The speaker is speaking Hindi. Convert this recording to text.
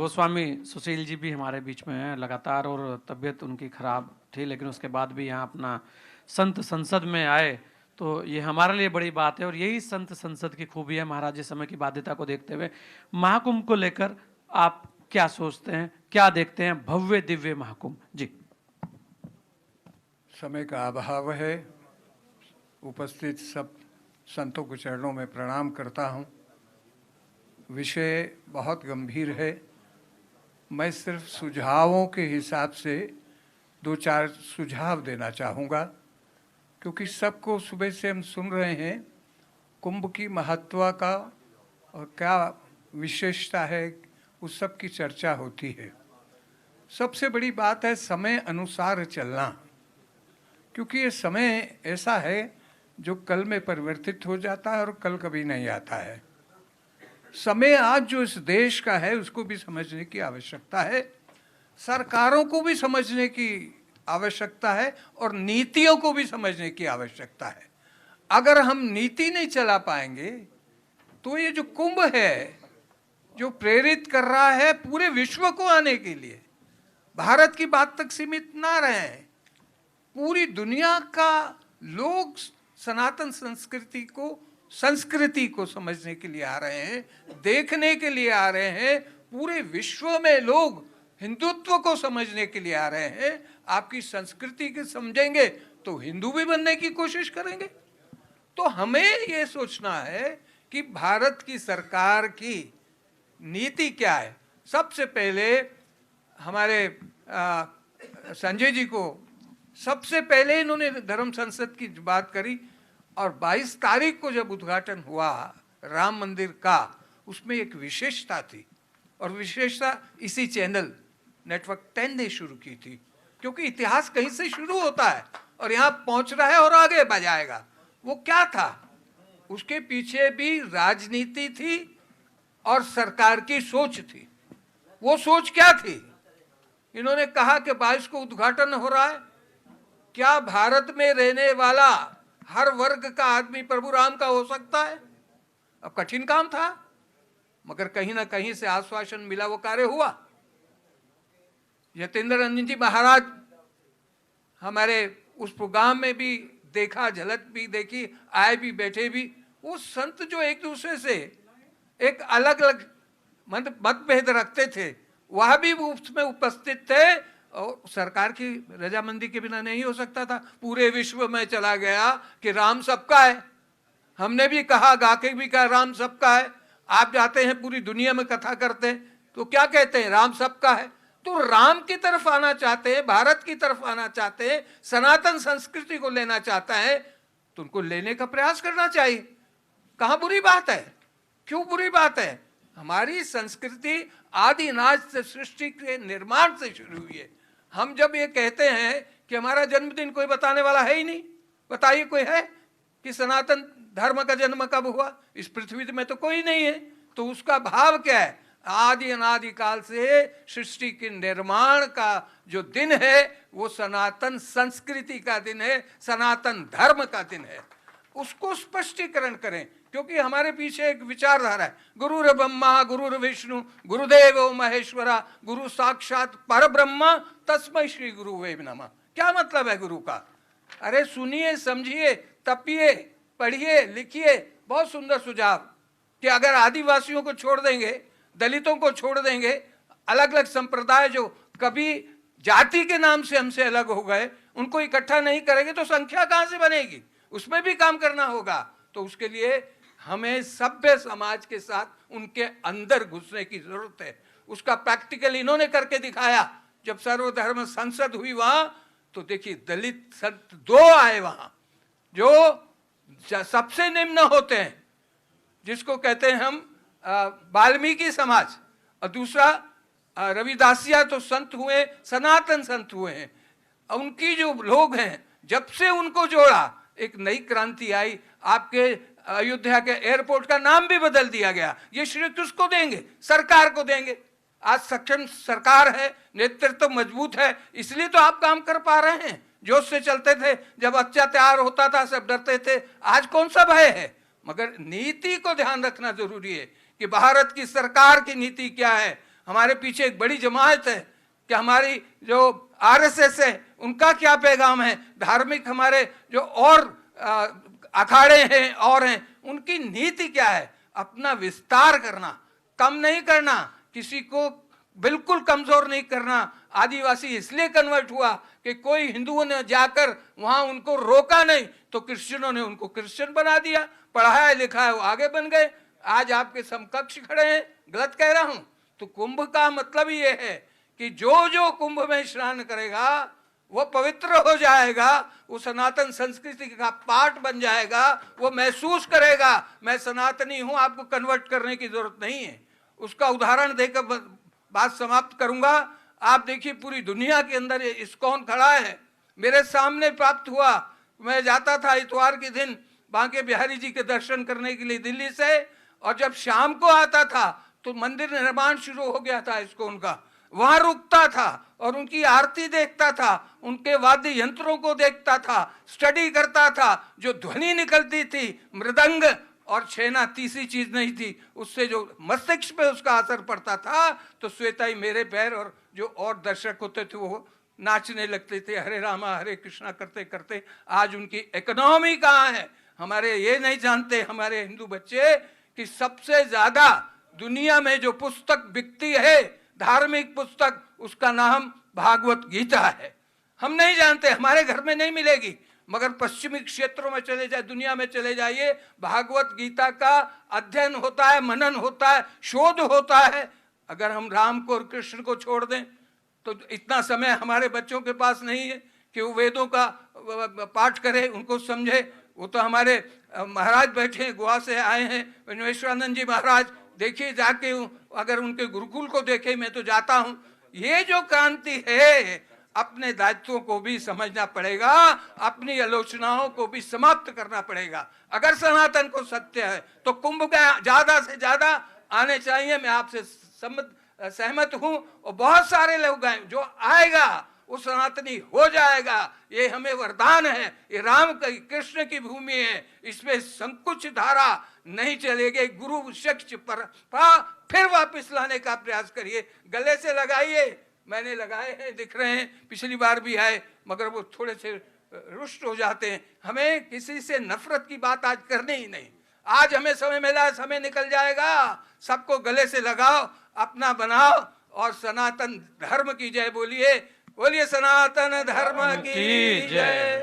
गोस्वामी सुशील जी भी हमारे बीच में हैं लगातार, और तबीयत उनकी खराब थी, लेकिन उसके बाद भी यहाँ अपना संत संसद में आए, तो ये हमारे लिए बड़ी बात है। और यही संत संसद की खूबी है। महाराज जी, समय की बाध्यता को देखते हुए महाकुंभ को लेकर आप क्या सोचते हैं, क्या देखते हैं? भव्य दिव्य महाकुंभ जी। समय का अभाव है। उपस्थित सब संतों के चरणों में प्रणाम करता हूँ। विषय बहुत गंभीर है। मैं सिर्फ सुझावों के हिसाब से दो चार सुझाव देना चाहूँगा, क्योंकि सबको सुबह से हम सुन रहे हैं कुंभ की महत्व का और क्या विशेषता है, उस सब की चर्चा होती है। सबसे बड़ी बात है समय अनुसार चलना, क्योंकि ये समय ऐसा है जो कल में परिवर्तित हो जाता है और कल कभी नहीं आता है। समय आज जो इस देश का है उसको भी समझने की आवश्यकता है, सरकारों को भी समझने की आवश्यकता है और नीतियों को भी समझने की आवश्यकता है। अगर हम नीति नहीं चला पाएंगे तो ये जो कुंभ है, जो प्रेरित कर रहा है पूरे विश्व को आने के लिए, भारत की बात तक सीमित ना रहे, पूरी दुनिया का लोग सनातन संस्कृति को समझने के लिए आ रहे हैं, देखने के लिए आ रहे हैं। पूरे विश्व में लोग हिंदुत्व को समझने के लिए आ रहे हैं। आपकी संस्कृति के समझेंगे तो हिंदू भी बनने की कोशिश करेंगे। तो हमें ये सोचना है कि भारत की सरकार की नीति क्या है। सबसे पहले हमारे संजय जी को सबसे पहले इन्होंने धर्म संसद की बात करी, और 22 तारीख को जब उद्घाटन हुआ राम मंदिर का, उसमें एक विशेषता थी, और विशेषता इसी चैनल नेटवर्क 10 ने शुरू की थी, क्योंकि इतिहास कहीं से शुरू होता है और यहाँ पहुँच रहा है और आगे बढ़ाएगा। वो क्या था, उसके पीछे भी राजनीति थी और सरकार की सोच थी। वो सोच क्या थी? इन्होंने कहा कि 22 को उद्घाटन हो रहा है, क्या भारत में रहने वाला हर वर्ग का आदमी प्रभु राम का हो सकता है? अब कठिन काम था, मगर कहीं ना कहीं से आश्वासन मिला, वो कार्य हुआ। यतेंद्र रंजन जी महाराज हमारे उस प्रोग्राम में भी देखा, झलक भी देखी, आए भी, बैठे भी। वो संत जो एक दूसरे से एक अलग अलग मतभेद रखते थे, वह भी उसमें उपस्थित थे, और सरकार की रजामंदी के बिना नहीं हो सकता था। पूरे विश्व में चला गया कि राम सबका है। हमने भी कहा, गा के भी कहा, राम सबका है। आप जाते हैं पूरी दुनिया में कथा करते हैं तो क्या कहते हैं? राम सबका है। तो राम की तरफ आना चाहते हैं, भारत की तरफ आना चाहते हैं, सनातन संस्कृति को लेना चाहता है, तो उनको लेने का प्रयास करना चाहिए। कहाँ बुरी बात है? क्यों बुरी बात है? हमारी संस्कृति आदि अनाज से, सृष्टि के निर्माण से शुरू हुई है। हम जब ये कहते हैं कि हमारा जन्मदिन कोई बताने वाला है ही नहीं, बताइए कोई है कि सनातन धर्म का जन्म कब हुआ? इस पृथ्वी में तो कोई नहीं है। तो उसका भाव क्या है? आदि अनादि काल से सृष्टि के निर्माण का जो दिन है वो सनातन संस्कृति का दिन है, सनातन धर्म का दिन है। उसको स्पष्टीकरण करें, क्योंकि हमारे पीछे एक विचारधारा है, गुरुर ब्रह्मा गुरुर विष्णु गुरुदेवो महेश्वरा गुरु साक्षात परब्रह्म तस्मै श्री गुरुवे नमः। क्या मतलब है गुरु का? अरे सुनिए, समझिए, तपिए, पढ़िए, लिखिए। बहुत सुंदर सुझाव कि अगर आदिवासियों को छोड़ देंगे, दलितों को छोड़ देंगे, अलग अलग संप्रदाय जो कभी जाति के नाम से हमसे अलग हो गए, उनको इकट्ठा नहीं करेंगे तो संख्या कहाँ से बनेगी? उसमें भी काम करना होगा। तो उसके लिए हमें सभ्य समाज के साथ उनके अंदर घुसने की जरूरत है। उसका प्रैक्टिकल इन्होंने करके दिखाया। जब सर्वधर्म संसद हुई वहां, तो देखिए दलित संत 2 आए वहां, जो सबसे निम्न होते हैं, जिसको कहते हैं हम वाल्मीकि समाज, और दूसरा रविदासिया तो संत हुए, सनातन संत हुए हैं। उनकी जो लोग हैं, जब से उनको जोड़ा एक नई क्रांति आई। आपके अयोध्या के एयरपोर्ट का नाम भी बदल दिया गया। ये श्रेय किसको देंगे? सरकार को देंगे। आज सक्षम सरकार है, नेतृत्व मजबूत है, इसलिए तो आप काम कर पा रहे हैं। जोश से चलते थे, जब अत्याचार होता था सब डरते थे, आज कौन सा भय है? मगर नीति को ध्यान रखना जरूरी है कि भारत की सरकार की नीति क्या है। हमारे पीछे एक बड़ी जमात है कि हमारी जो आरएसएस है उनका क्या पैगाम है, धार्मिक हमारे जो और अखाड़े हैं और हैं उनकी नीति क्या है। अपना विस्तार करना, कम नहीं करना, किसी को बिल्कुल कमजोर नहीं करना। आदिवासी इसलिए कन्वर्ट हुआ कि कोई हिंदुओं ने जाकर वहां उनको रोका नहीं, तो क्रिश्चियनों ने उनको क्रिश्चियन बना दिया, पढ़ाया लिखा है वो आगे बन गए, आज आपके समकक्ष खड़े हैं। गलत कह रहा हूं? तो कुंभ का मतलब ये है कि जो जो कुंभ में स्नान करेगा वो पवित्र हो जाएगा, वो सनातन संस्कृति का पार्ट बन जाएगा, वो महसूस करेगा मैं सनातनी हूं, आपको कन्वर्ट करने की जरूरत नहीं है। उसका उदाहरण देकर बात समाप्त करूंगा। आप देखिए पूरी दुनिया के अंदर इस्कॉन खड़ा है, मेरे सामने प्राप्त हुआ। मैं जाता था इतवार के दिन बांके बिहारी जी के दर्शन करने के लिए दिल्ली से, और जब शाम को आता था तो मंदिर निर्माण शुरू हो गया था इस्कॉन का, वहां रुकता था और उनकी आरती देखता था, उनके वाद्य यंत्रों को देखता था, स्टडी करता था। जो ध्वनि निकलती थी, मृदंग और छेना, तीसरी चीज नहीं थी, उससे जो मस्तिष्क पे उसका असर पड़ता था, तो श्वेताई मेरे पैर और जो और दर्शक होते थे वो नाचने लगते थे, हरे रामा हरे कृष्णा करते करते। आज उनकी इकोनॉमी कहाँ है? हमारे ये नहीं जानते हमारे हिंदू बच्चे कि सबसे ज्यादा दुनिया में जो पुस्तक बिकती है, धार्मिक पुस्तक, उसका नाम भागवत गीता है। हम नहीं जानते, हमारे घर में नहीं मिलेगी, मगर पश्चिमी क्षेत्रों में चले जाए, दुनिया में चले जाइए, भागवत गीता का अध्ययन होता है, मनन होता है, शोध होता है। अगर हम राम को और कृष्ण को छोड़ दें तो इतना समय हमारे बच्चों के पास नहीं है कि वो वेदों का पाठ करें, उनको समझे। वो तो हमारे महाराज बैठे हैं, गोवा से आए हैं, विश्वानंद जी महाराज, देखिए जाके अगर उनके गुरुकुल को देखे, मैं तो जाता हूं। ये जो क्रांति है, अपने दायित्वों को भी समझना पड़ेगा, अपनी आलोचनाओं को भी समाप्त करना पड़ेगा। अगर सनातन को सत्य है तो कुंभ का ज्यादा से ज्यादा आने चाहिए। मैं आपसे सहमत हूं, और बहुत सारे लोग आए, जो आएगा वो सनातनी हो जाएगा। ये हमें वरदान है, ये राम की कृष्ण की भूमि है, इसमें संकुच धारा नहीं चलेगी। गुरु शिष्य पर फिर वापस लाने का प्रयास करिए, गले से लगाइए। मैंने लगाए हैं, दिख रहे हैं, पिछली बार भी आए, मगर वो थोड़े से रुष्ट हो जाते हैं। हमें किसी से नफरत की बात आज करनी ही नहीं। आज हमें समय मिला, समय निकल जाएगा, सबको गले से लगाओ, अपना बनाओ, और सनातन धर्म की जय बोलिए। बोलिए सनातन धर्म की जय।